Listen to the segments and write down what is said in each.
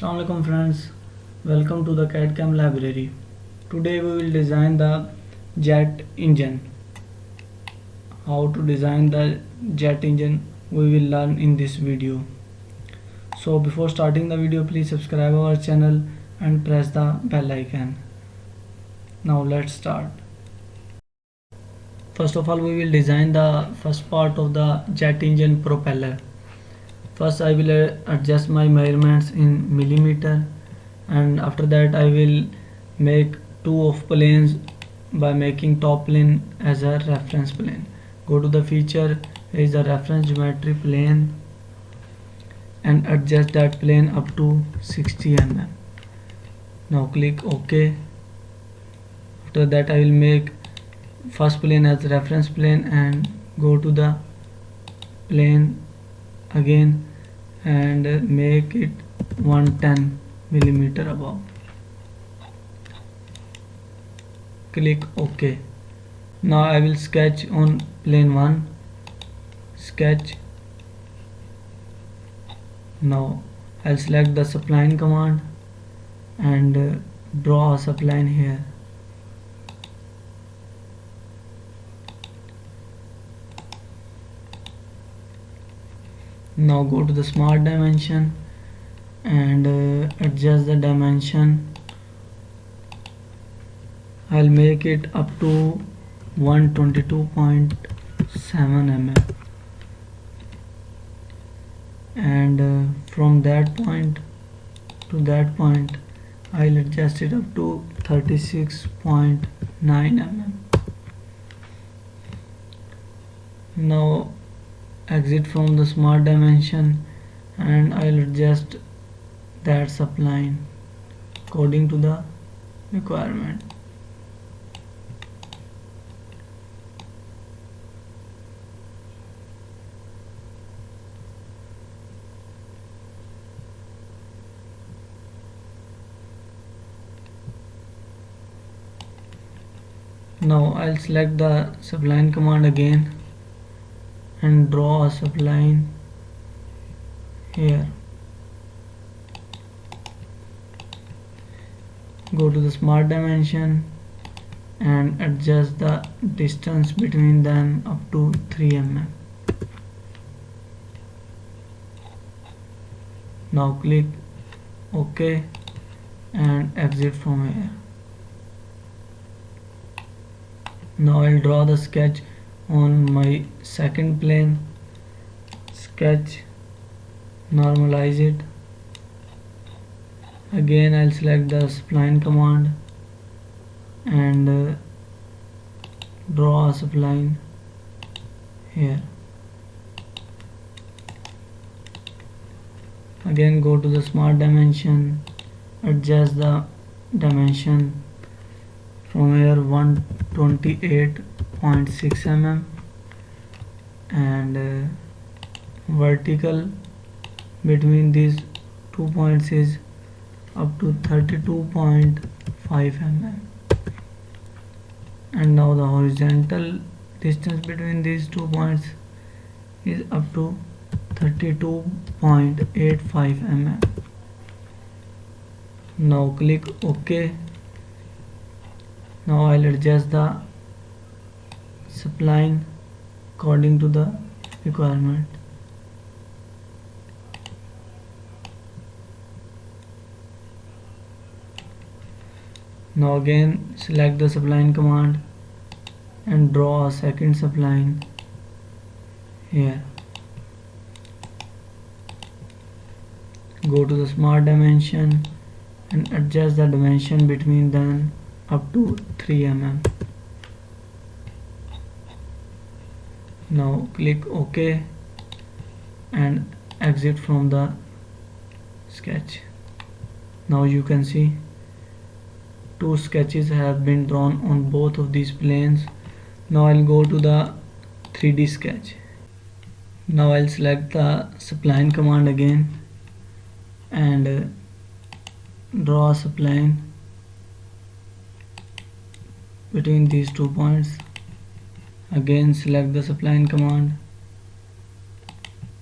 Assalamu alaikum friends, welcome to the CAD/CAM library. Today we will design the jet engine. How to design the jet engine we will learn in this video. So before starting the video, please subscribe our channel and press the bell icon. Now let's start. First of all, we will design the first part of the jet engine propeller. First I will adjust my measurements in millimeter, and after that I will make two of planes by making top plane as a reference plane. Go to the feature, here is the reference geometry plane, and adjust that plane up to 60 mm. Now click OK. After that I will make first plane as reference plane and go to the plane again and make it 110 millimeter above. Click OK. Now I will sketch on plane 1. Sketch. Now I'll select the spline command and draw a spline here. Now go to the smart dimension and adjust the dimension. I'll make it up to 122.7 mm, and from that point to that point I'll adjust it up to 36.9 mm. Now exit from the smart dimension and I'll adjust that spline according to the requirement. Now I'll select the spline command again and draw a spline here. Go to the smart dimension and adjust the distance between them up to 3 mm. Now click OK and exit from here. Now I'll draw the sketch on my second plane. Sketch, normalize it. Again I'll select the spline command and draw a spline here. Again go to the smart dimension, adjust the dimension from here 128.6 mm, and vertical between these 2 points is up to 32.5 mm, and now the horizontal distance between these 2 points is up to 32.85 mm. Now click OK. Now I'll adjust the spline according to the requirement. Now again select the spline command and draw a second spline here. Go to the smart dimension and adjust the dimension between them up to 3 mm. Now click OK and exit from the sketch. Now you can see two sketches have been drawn on both of these planes. Now I'll go to the 3D sketch. Now I'll select the spline command again and draw a spline between these 2 points. Again select the spline command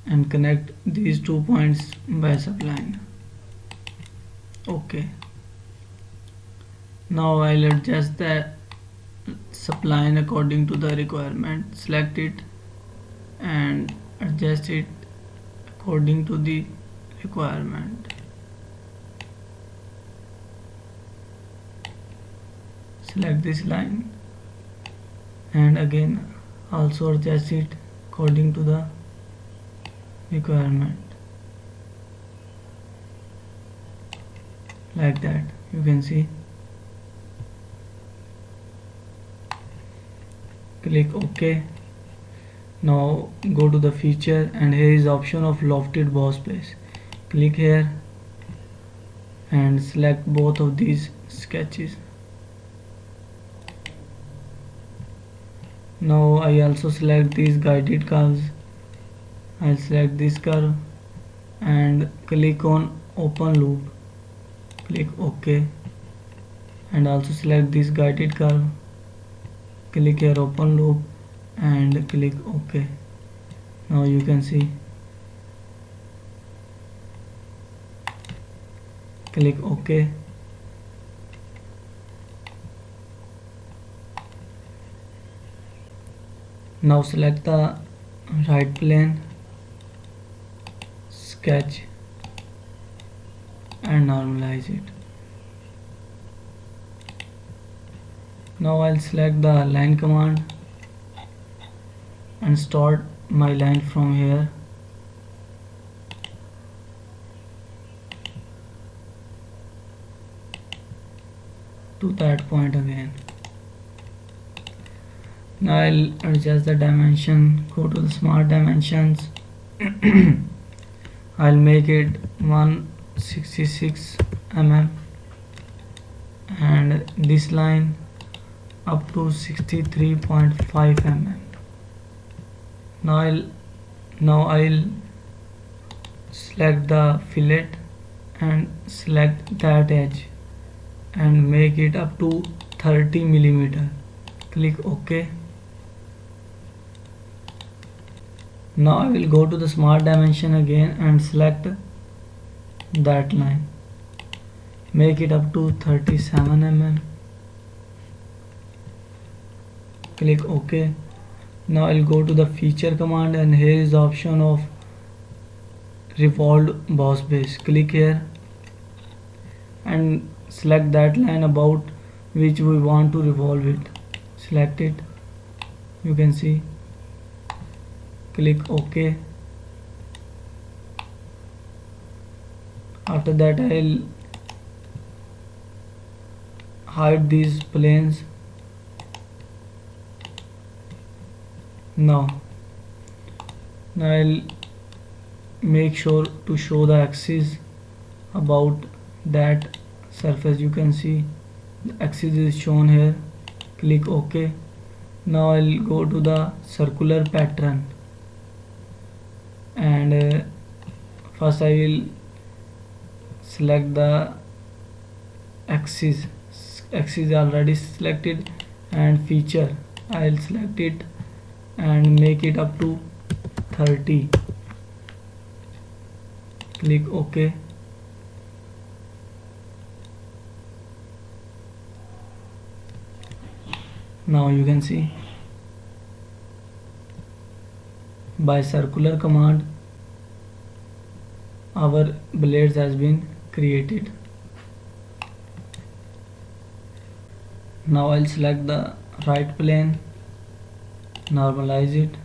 and connect these 2 points by spline. OK. Now I'll adjust the spline according to the requirement. Select it and adjust it according to the requirement. Select this line and again also adjust it according to the requirement, like that. You can see. Click OK. Now go to the feature and here is option of lofted boss base. Click here and select both of these sketches. Now I also select these guided curves. I'll select this curve and click on open loop. Click OK and also select this guided curve. Click here open loop and click OK. Now you can see. Click OK. Now select the right plane, sketch and normalize it. Now I'll select the line command and start my line from here. To that point again. Now I'll adjust the dimension, go to the smart dimensions. I'll make it 166 mm and this line up to 63.5 mm. Now I'll select the fillet and select that edge and make it up to 30 millimeter. Click OK. Now I will go to the smart dimension again and select that line. Make it up to 37 mm. Click OK. Now I'll go to the feature command and here is the option of revolved boss base. Click here and select that line about which we want to revolve it. Select it. You can see. Click OK. After that I'll hide these planes. Now I'll make sure to show the axis about that surface. You can see the axis is shown here. Click OK. Now I'll go to the circular pattern and first I will select the axis already selected and feature. I'll select it and make it up to 30. Click OK. Now you can see by circular command our blades has been created. Now I'll select the right plane, normalize it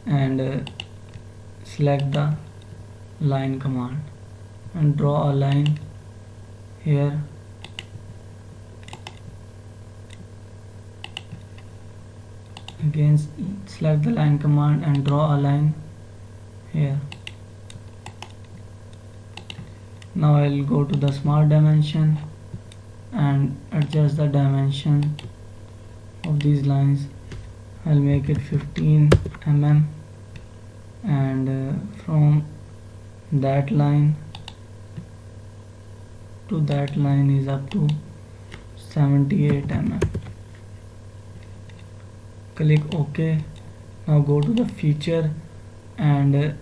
and select the line command and draw a line here. Again select the line command and draw a line here. Now I'll go to the smart dimension and adjust the dimension of these lines. I'll make it 15 mm and from that line to that line is up to 78 mm. Click OK. Now go to the feature and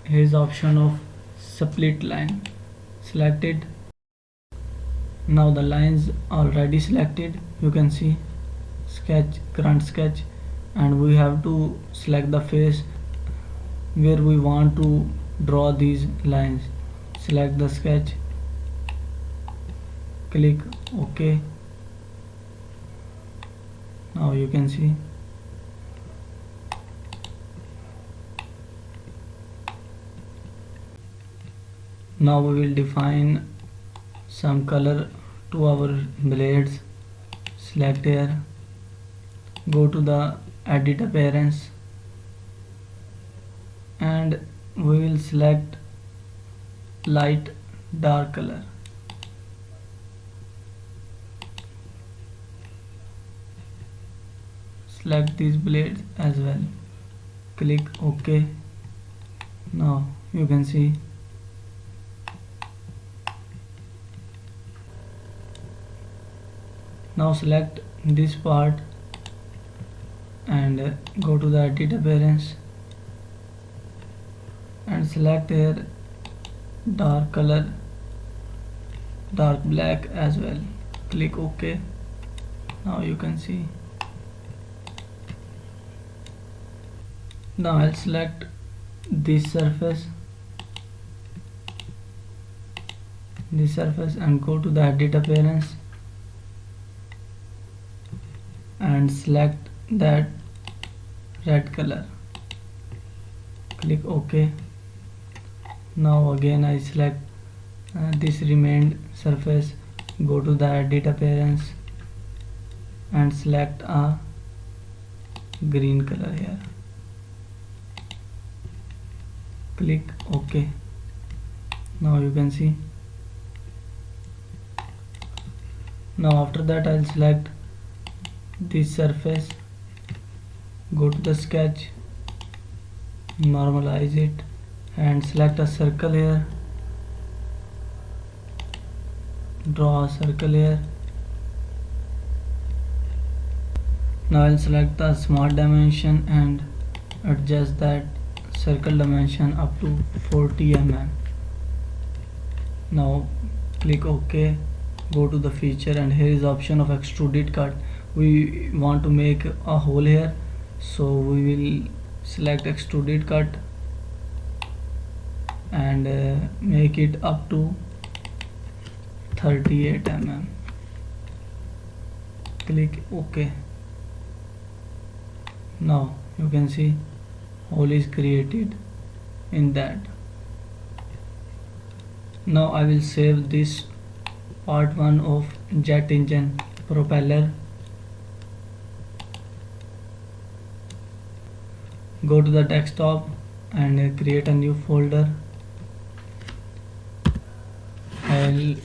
here's option of split line. selected. Now the lines already selected, you can see sketch, current sketch, and we have to select the face where we want to draw these lines. Select the sketch, click OK. Now you can see now we will define some color to our blades. Select here, go to the edit appearance, and we will select light dark color. Select these blades as well, click OK. Now you can see now select this part and go to the edit appearance and select here dark color, dark black as well, click OK. Now you can see now I'll select this surface and go to the edit appearance and select that red color, click OK. Now again I select this remained surface, go to the edit appearance and select a green color here, click OK. Now you can see now after that I'll select this surface, go to the sketch, normalize it and select a circle here, draw a circle here. Now I'll select the smart dimension and adjust that circle dimension up to 40 mm. Now click OK, go to the feature and here is the option of extruded cut. We want to make a hole here, so we will select extruded cut and make it up to 38 mm, click OK. Now you can see hole is created in that. Now I will save this part 1 of jet engine propeller. Go to the desktop and create a new folder. I'll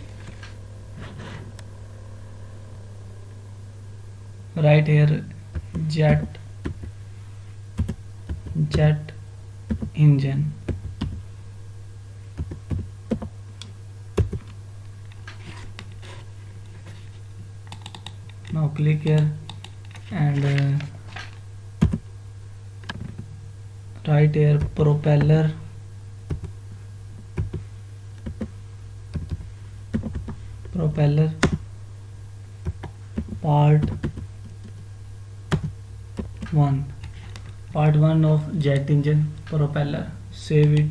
write here jet engine. Now click here and write here propeller part 1 of jet engine propeller. Save it,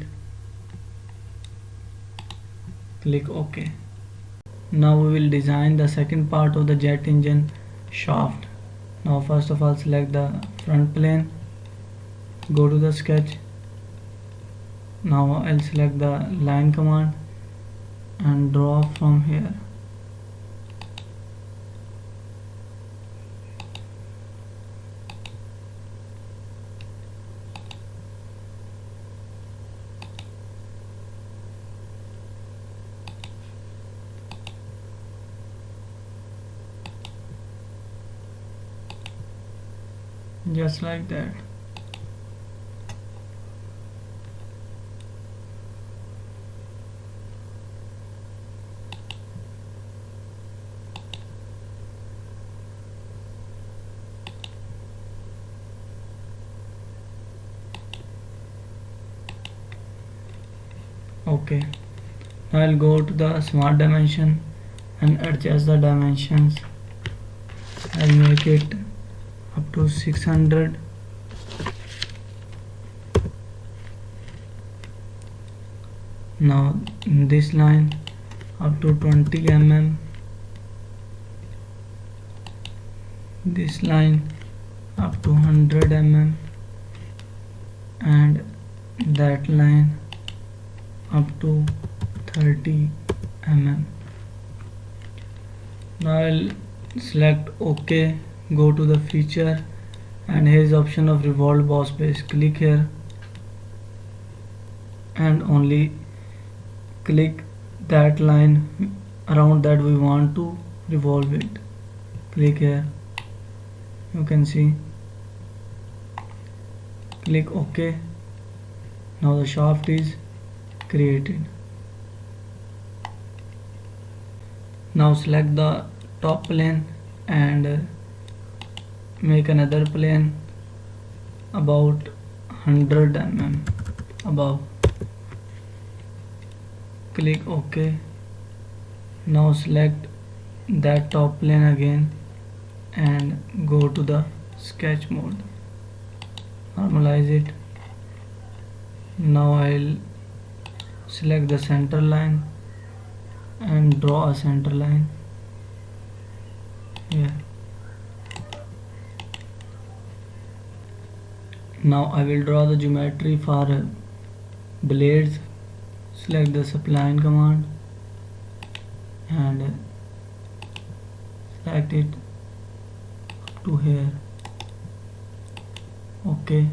click OK. Now we will design the second part of the jet engine shaft. Now first of all select the front plane, go to the sketch. Now I'll select the line command and draw from here. Just like that. Okay, I'll go to the smart dimension and adjust the dimensions. I'll make it up to 600. Now in this line up to 20 mm, this line up to 100 mm, and that line up to 30 mm. Now I'll select OK, go to the feature, and here is option of revolve boss base. Click here and only click that line around that we want to revolve it. Click here, you can see, click OK. Now the shaft is created. Now select the top plane and make another plane about 100 mm above. Click OK. Now select that top plane again and go to the sketch mode. Normalize it. Now I'll select the center line and draw a center line here. Now I will draw the geometry for blades. Select the spline command and select it to here. Okay.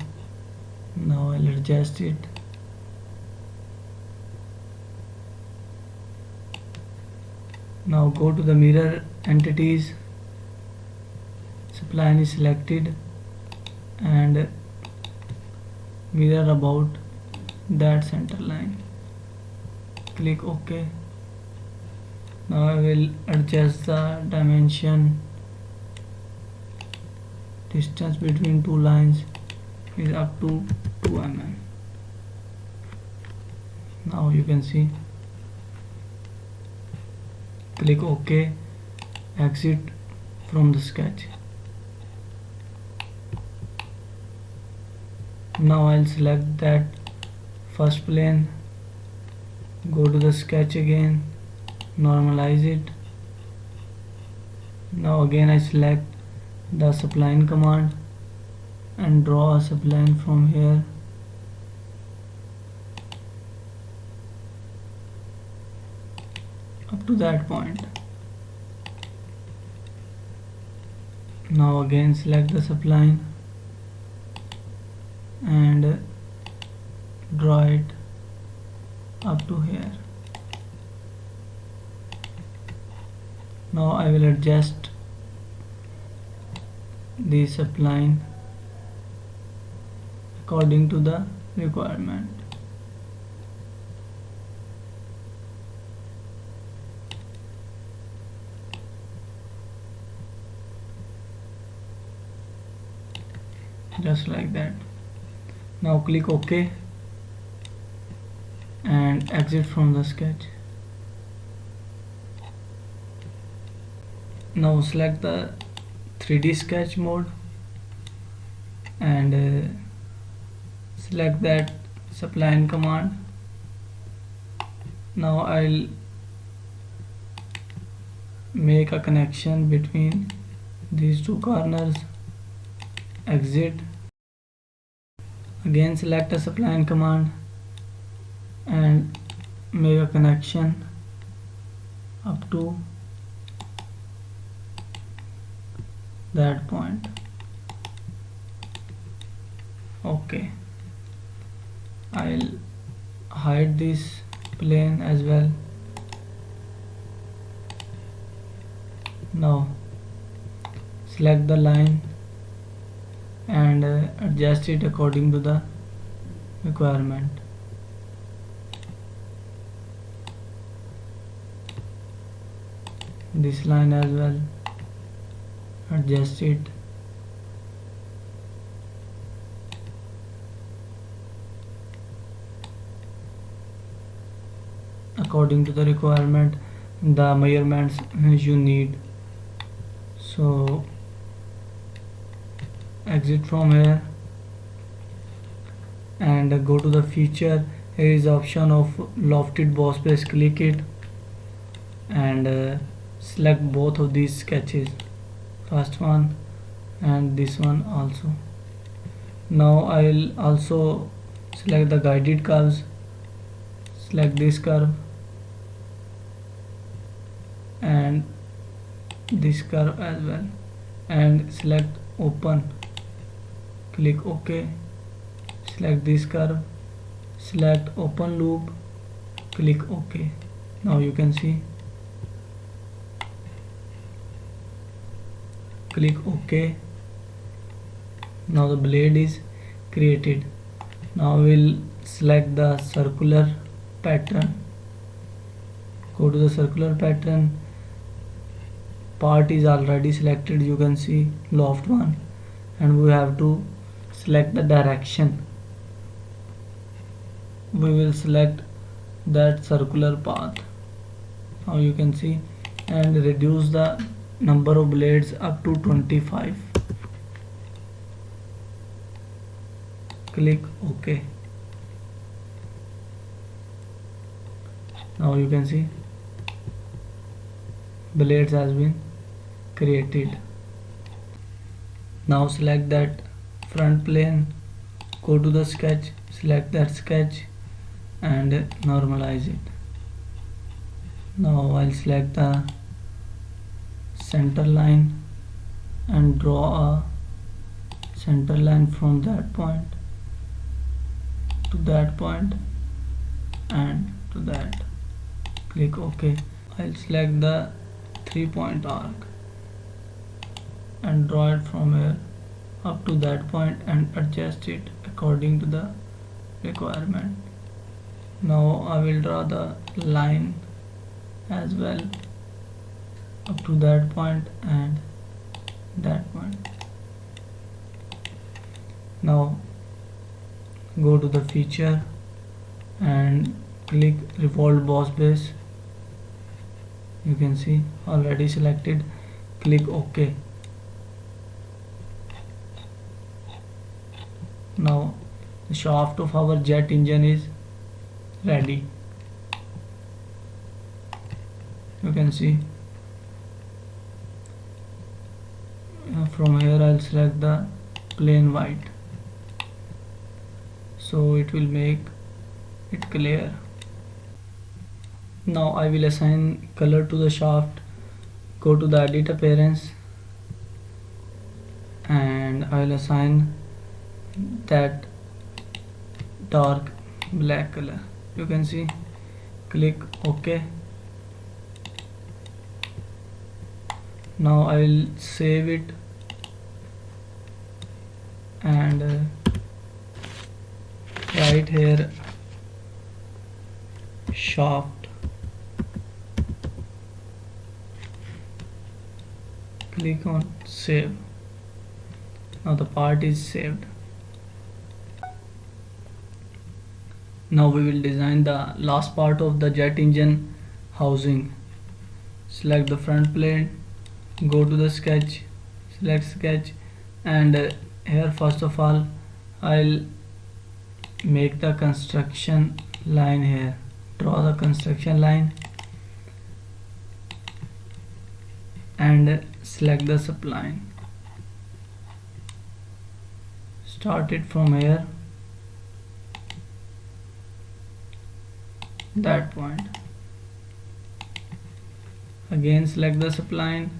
Now I'll adjust it. Now go to the mirror entities. Spline is selected and mirror about that center line. Click OK. Now I will adjust the dimension. Distance between two lines is up to 2 mm. Now you can see. Click OK. Exit from the sketch. Now I'll select that first plane, go to the sketch again, normalize it. Now again I select the spline command and draw a spline from here. Up to that point. Now again select the spline and draw it up to here. Now I will adjust the spline according to the requirement. Just like that. Now click OK and exit from the sketch. Now select the 3D sketch mode and select that spline command. Now I'll make a connection between these two corners. Exit. Again select a spline command and make a connection up to that point. Okay. I'll hide this plane as well. Now select the line and adjust it according to the requirement. This line as well, adjust it. according to the requirement, the measurements you need. So exit from here and go to the feature. Here is the option of lofted boss base. Click it and select both of these sketches, first one and this one also. Now I will also select the guided curves, select this curve and this curve as well, and select open. Click OK. Select this curve, select open loop, click OK. Now you can see, click OK. Now the blade is created. Now we'll select the circular pattern. Go to the circular pattern. Part is already selected, you can see loft one, and we have to select the direction. We will select that circular path. Now you can see, and reduce the number of blades up to 25. Click OK. Now you can see blades has been created. Now select that front plane, go to the sketch, select that sketch and normalize it. Now I'll select the center line and draw a center line from that point to that point and to that. Click OK. I'll select the 3-point arc and draw it from here up to that point and adjust it according to the requirement. Now I will draw the line as well up to that point and that point. Now go to the feature and click revolve boss base. You can see already selected. Click OK. Now the shaft of our jet engine is ready. You can see from here I'll select the plain white, so it will make it clear. Now I will assign color to the shaft. Go to the edit appearance and I will assign that dark black color. You can see, click OK. Now I will save it and write here shaft. Click on save. Now the part is saved. Now we will design the last part of the jet engine housing. Select the front plane, go to the sketch, select sketch, and here first of all I'll make the construction line here. Draw the construction line and select the spline. Start it from here, that point. Again select the spline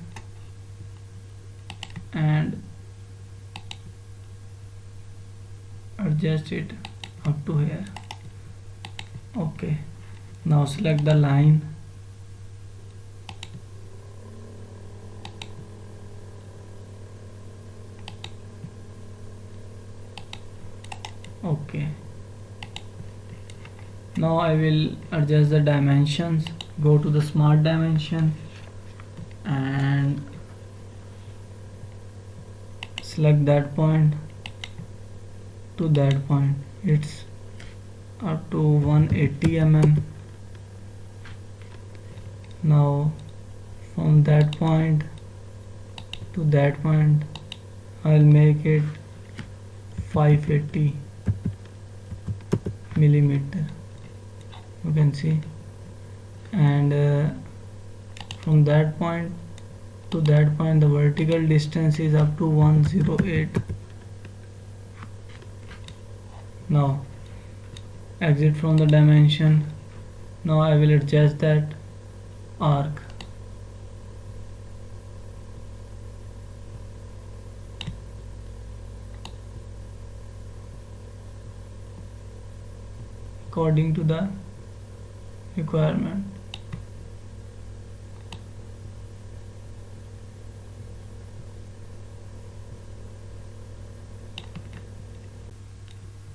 and adjust it up to here. Okay. Now select the line okay. Now I will adjust the dimensions. Go to the smart dimension and select that point to that point. It's up to 180 mm. Now from that point to that point I'll make it 580 millimeter, you can see. And from that point to that point the vertical distance is up to 108. Now exit from the dimension. Now I will adjust that arc. According to the requirement.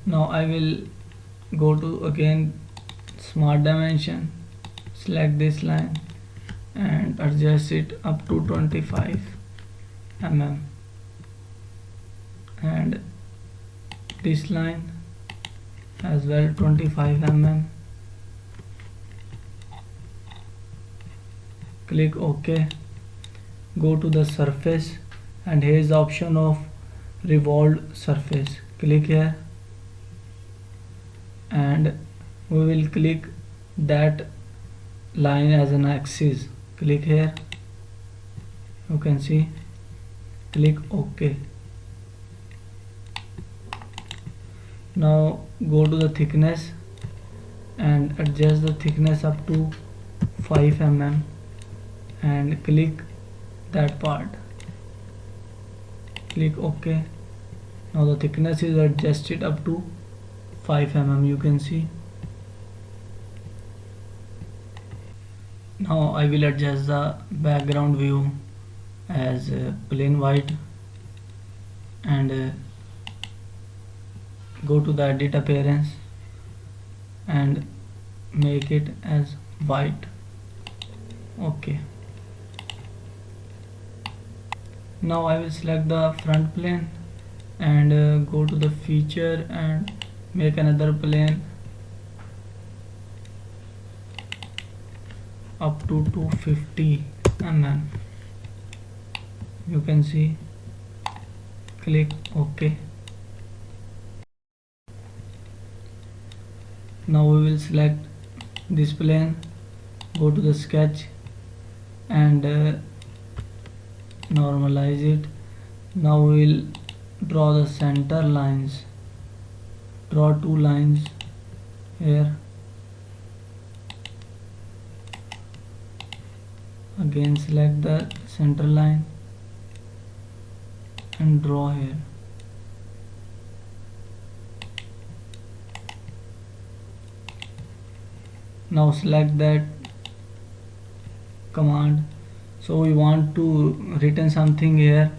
Now I will go to again smart dimension, select this line and adjust it up to 25 mm, and this line as well 25 mm. Click OK. Go to the surface and here is the option of revolved surface. Click here and we will click that line as an axis. Click here, you can see. Click OK. Now go to the thickness and adjust the thickness up to 5 mm and click that part. Click OK. Now the thickness is adjusted up to 5 mm, you can see. Now I will adjust the background view as plain white and go to the edit appearance and make it as white. Okay. Now I will select the front plane and go to the feature and make another plane up to 250 mm, you can see. Click OK. Now we will select this plane, go to the sketch and normalize it. Now we will draw the center lines. Draw two lines here. Again select the center line and draw here. Now select that command. So we want to written something here.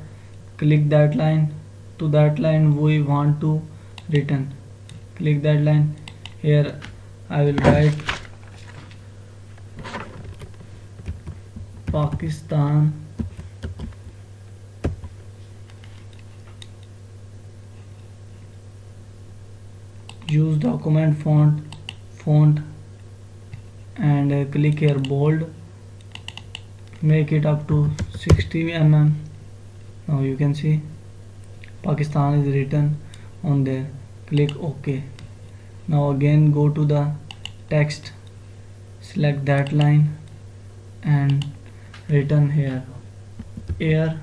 Click that line. To that line we want to written. Click that line. Here I will write Pakistan. Use document font and click here bold. Make it up to 60 mm. Now you can see Pakistan is written on there. Click OK. Now again go to the text, select that line and written here air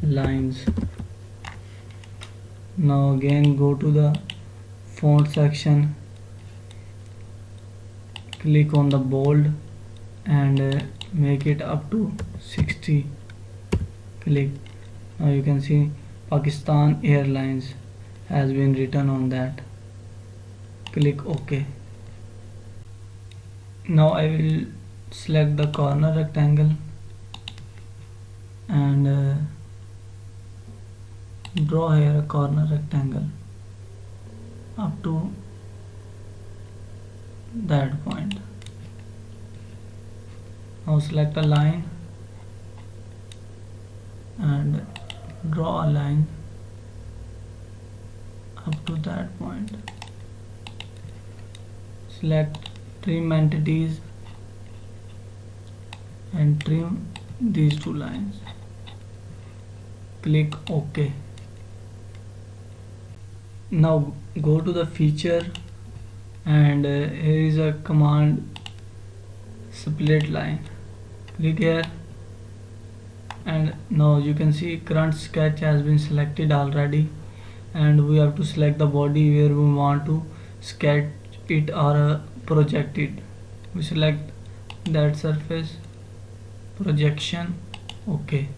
lines. Now again go to the font section, click on the bold and make it up to 60. Click. Now you can see Pakistan Airlines has been written on that. Click OK. Now I will select the corner rectangle and draw here a corner rectangle up to that point. Now select a line and draw a line up to that point. Select trim entities and trim these two lines. Click OK. Now go to the feature, and here is a command split line. Click here, and now you can see current sketch has been selected already, and we have to select the body where we want to sketch it or project it. We select that surface, projection, OK.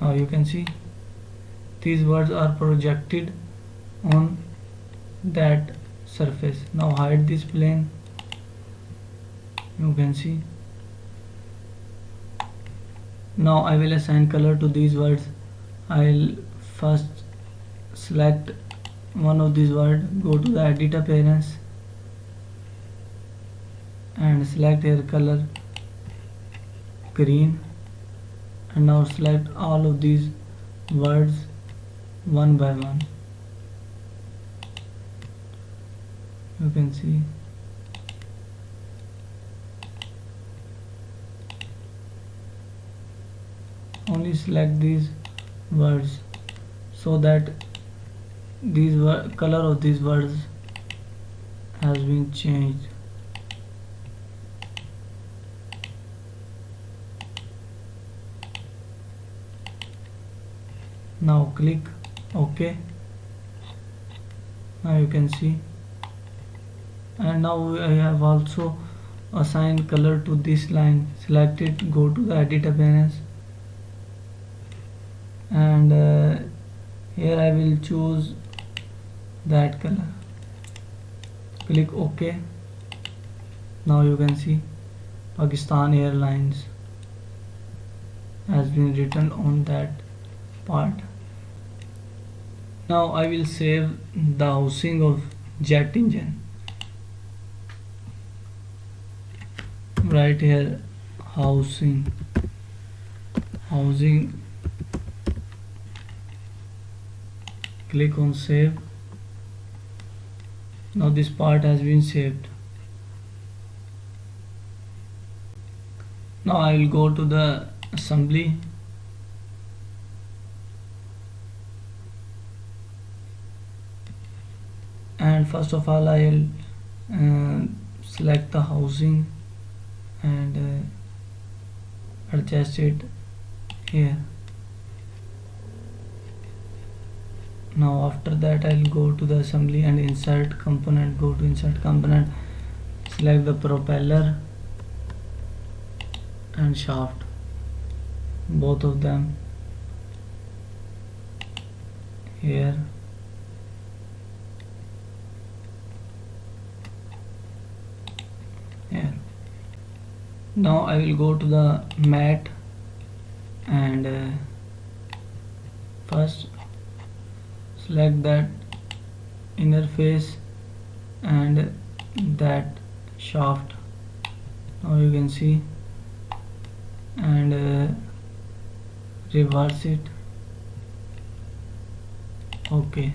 Now you can see these words are projected on that surface. Now hide this plane. You can see. Now I will assign color to these words. I'll first select one of these words, go to the edit appearance and select here color green, and now select all of these words one by one. You can see. Only select these words so that these color of these words has been changed. Now click OK. Now you can see, and now I have also assigned color to this line. Select it, go to the edit appearance, and here I will choose that color. Click OK. Now you can see Pakistan Airlines has been written on that part. Now I will save the housing of jet engine. Right here, housing, click on save. Now this part has been saved. Now I will go to the assembly, and first of all I will select the housing and adjust it here. Now after that I'll go to the assembly and insert component. Go to insert component, select the propeller and shaft, both of them here. Here. Now I will go to the mat and first select that inner face and that shaft. Now you can see, and reverse it. OK.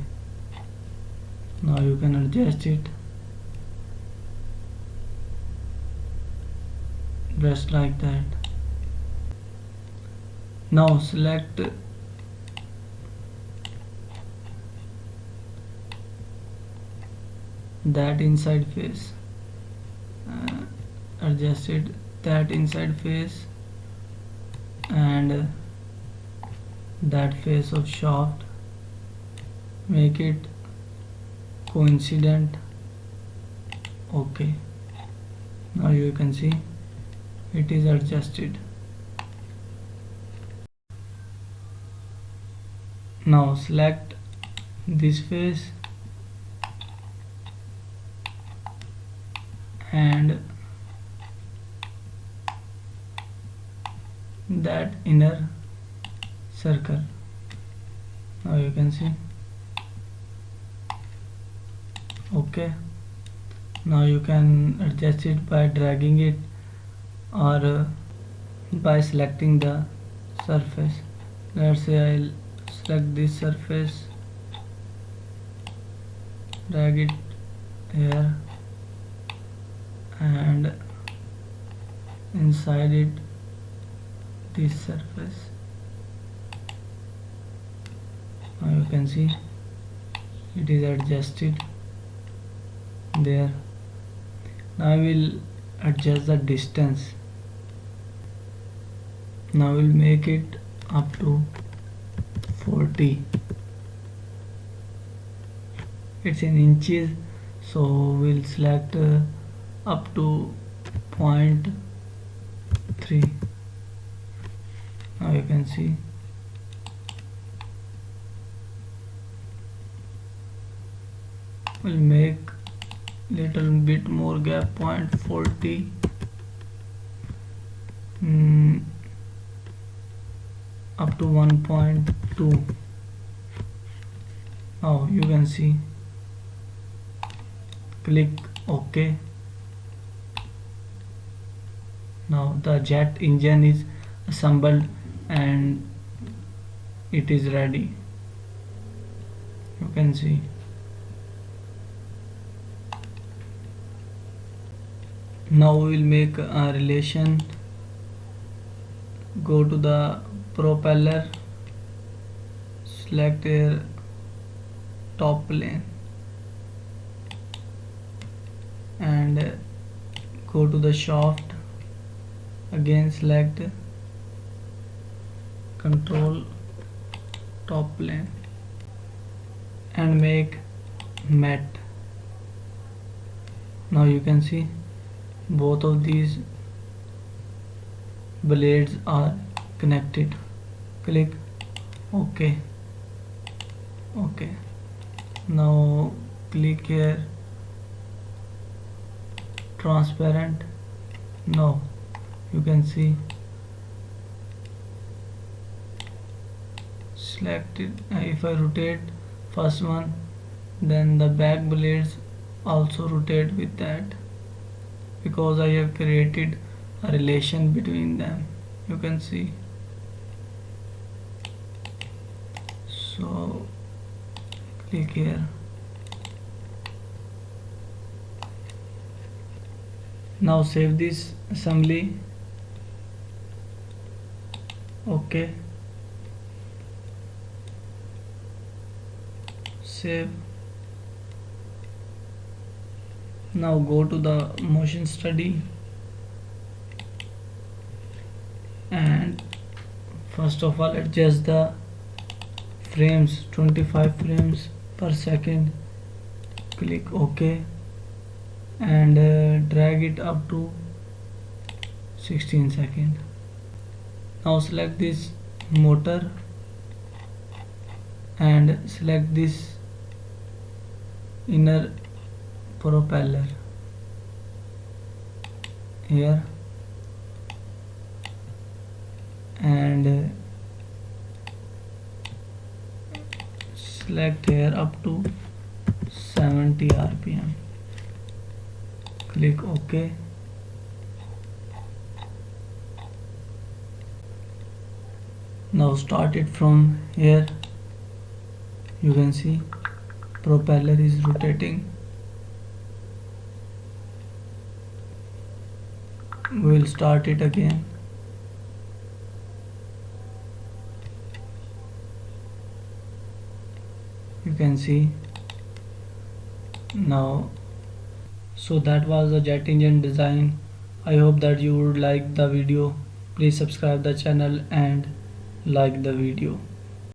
Now you can adjust it just like that. Now select that inside face, adjust it, that inside face and that face of shaft, make it coincident. OK. Now you can see it is adjusted. Now select this face and that inner circle. Now you can see. OK. Now you can adjust it by dragging it or by selecting the surface. Let's say I'll select this surface drag it here and inside it this surface. Now you can see it is adjusted there. Now I will adjust the distance. Now we'll make it up to 40. It's in inches, so we'll select up to 0.3. Now you can see we'll make little bit more gap, 0.40. Up to 1.2. Now you can see, click OK. Now the jet engine is assembled and it is ready. You can see. Now we will make a relation. Go to the propeller, select a top plane and go to the shaft. Again select control top plane and make matte. Now you can see both of these blades are connected. Click OK. OK. Now click here transparent. Now you can see, select it. If I rotate first one, then the back blades also rotate with that, because I have created a relation between them. You can see. So click here. Now save this assembly. OK. Save. Now go to the motion study and first of all adjust the frames, 25 frames per second. Click OK and drag it up to 16 seconds. Now select this motor and select this inner propeller here and select here up to 70 rpm. Click OK. Now start it from here. You can see propeller is rotating. We will start it again. You can see now. So that was the jet engine design. I hope that you would like the video. Please subscribe the channel and like the video.